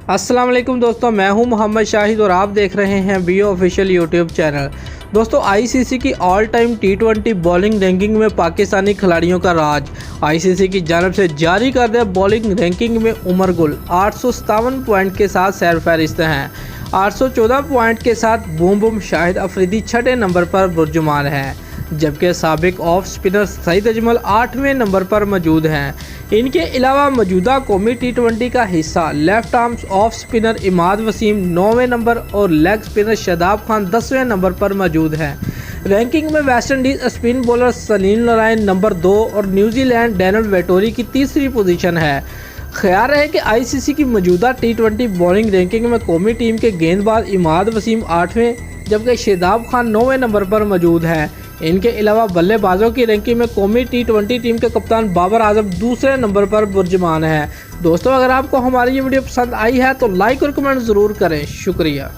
अस्सलाम वालेकुम दोस्तों, मैं हूं मोहम्मद शाहिद और आप देख रहे हैं बीओ ऑफिशियल यूट्यूब चैनल। दोस्तों, आईसीसी की ऑल टाइम टी20 बॉलिंग रैंकिंग में पाकिस्तानी खिलाड़ियों का राज। आईसीसी की जानिब से जारी करदे बॉलिंग रैंकिंग में उमर गुल 857 पॉइंट के साथ सैरफहरिस्त हैं। 814 पॉइंट के साथ बूम बूम शाहिद अफरीदी छठे नंबर पर बुर्जुमान हैं, जबकि साबिक ऑफ स्पिनर सईद अजमल 8वें नंबर पर मौजूद हैं। इनके अलावा मौजूदा कौमी टी20 का हिस्सा left arm off spinner Imad Wasim 9वें नंबर और लेग स्पिनर शादाब खान 10वें नंबर पर मौजूद हैं। रैंकिंग में West Indies spin bowler Salim Narayan number 2 और न्यूजीलैंड डैनियल वेटोरी की तीसरी पोजीशन है। ख्याल रहे कि आईसीसी की मौजूदा टी20 बॉलिंग रैंकिंग में कौमी टीम के गेंदबाज इमाद वसीम 8वें जबकि शादाब खान 9वें नंबर पर मौजूद हैं। इनके अलावा बल्लेबाजों की रैंकिंग में कौमी टी20 टीम के कप्तान बाबर आजम दूसरे नंबर पर बुर्जुमान है। दोस्तों, अगर आपको हमारी ये वीडियो पसंद आई है तो लाइक और कमेंट ज़रूर करें। शुक्रिया।